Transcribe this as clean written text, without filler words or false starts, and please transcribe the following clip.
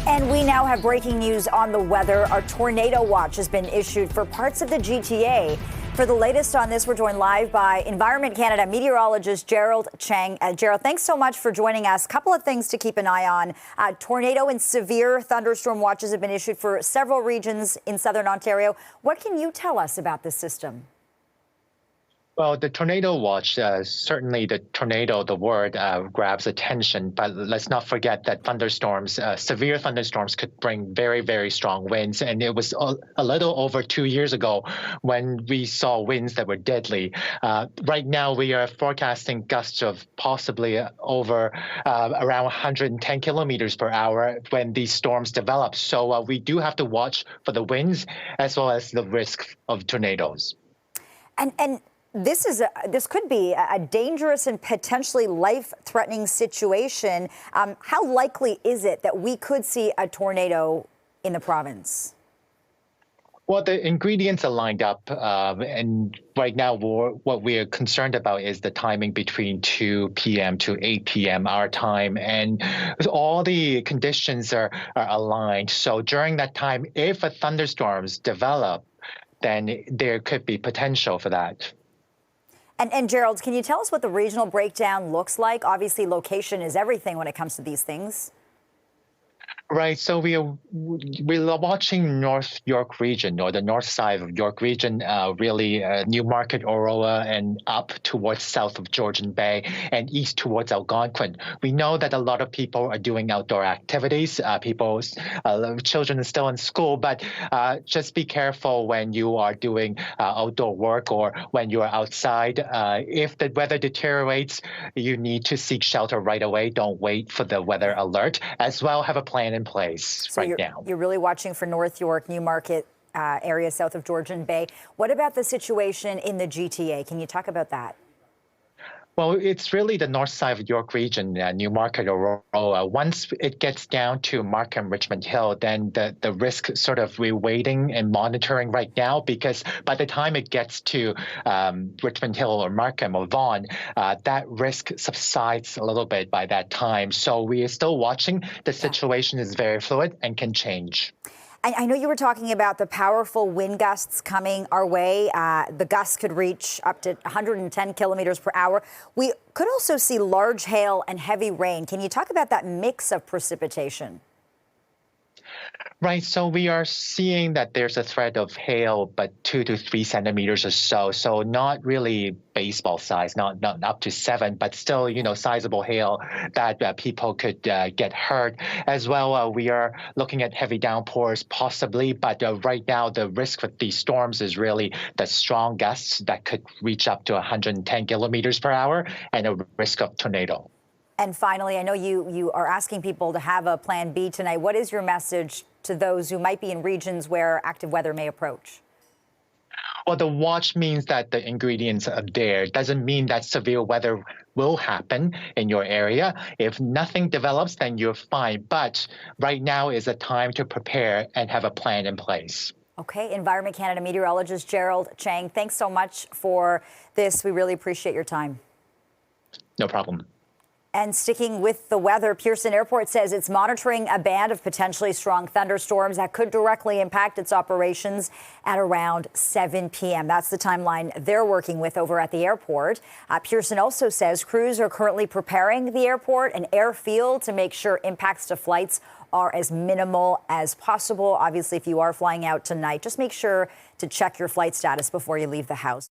And we now have breaking news on the weather. A tornado watch has been issued for parts of the GTA. For the latest on this, we're joined live by Environment Canada meteorologist Gerald Cheng. Gerald, thanks so much for joining us. Couple of things to keep an eye on. Tornado and severe thunderstorm watches have been issued for several regions in southern Ontario. What can you tell us about this system? Well, the tornado watch, certainly the tornado, the word grabs attention, but let's not forget that thunderstorms, severe thunderstorms could bring very, very strong winds. And it was a little over 2 years ago when we saw winds that were deadly. Right now, we are forecasting gusts of possibly over around 110 kilometers per hour when these storms develop. So we do have to watch for the winds as well as the risk of tornadoes. And this could be a dangerous and potentially life-threatening situation. How likely is it that we could see a tornado in the province? Well, the ingredients are lined up, and right now what we are concerned about is the timing between 2 p.m. to 8 p.m. our time, and all the conditions are aligned. So during that time, if a thunderstorms develop, then there could be potential for that. And Gerald, can you tell us what the regional breakdown looks like? Obviously, location is everything when it comes to these things. Right. So we're watching North York region, or the north side of York region, really Newmarket, Aurora, and up towards south of Georgian Bay and east towards Algonquin. We know that a lot of people are doing outdoor activities. Children are still in school, but just be careful when you are doing outdoor work or when you are outside. If the weather deteriorates, you need to seek shelter right away. Don't wait for the weather alert. As well, have a plan in place right now. You're really watching for North York, Newmarket area south of Georgian Bay. What about the situation in the GTA? Can you talk about that? Well, it's really the north side of York region, Newmarket, Aurora. Once it gets down to Markham, Richmond Hill, then the risk sort of we're waiting and monitoring right now, because by the time it gets to Richmond Hill or Markham or Vaughan, that risk subsides a little bit by that time. So we are still watching. The situation is very fluid and can change. I know you were talking about the powerful wind gusts coming our way. The gusts could reach up to 110 kilometers per hour. We could also see large hail and heavy rain. Can you talk about that mix of precipitation? Right. So we are seeing that there's a threat of hail, but 2 to 3 centimeters or so. So not really baseball size, not up to 7, but still, sizable hail that people could get hurt. As well, we are looking at heavy downpours possibly, but right now the risk with these storms is really the strong gusts that could reach up to 110 kilometers per hour and a risk of tornado. And finally, I know you are asking people to have a plan B tonight. What is your message to those who might be in regions where active weather may approach? Well, the watch means that the ingredients are there. It doesn't mean that severe weather will happen in your area. If nothing develops, then you're fine. But right now is a time to prepare and have a plan in place. Okay, Environment Canada meteorologist Gerald Cheng, thanks so much for this. We really appreciate your time. No problem. And sticking with the weather, Pearson Airport says it's monitoring a band of potentially strong thunderstorms that could directly impact its operations at around 7 p.m. That's the timeline they're working with over at the airport. Pearson also says crews are currently preparing the airport and airfield to make sure impacts to flights are as minimal as possible. Obviously, if you are flying out tonight, just make sure to check your flight status before you leave the house.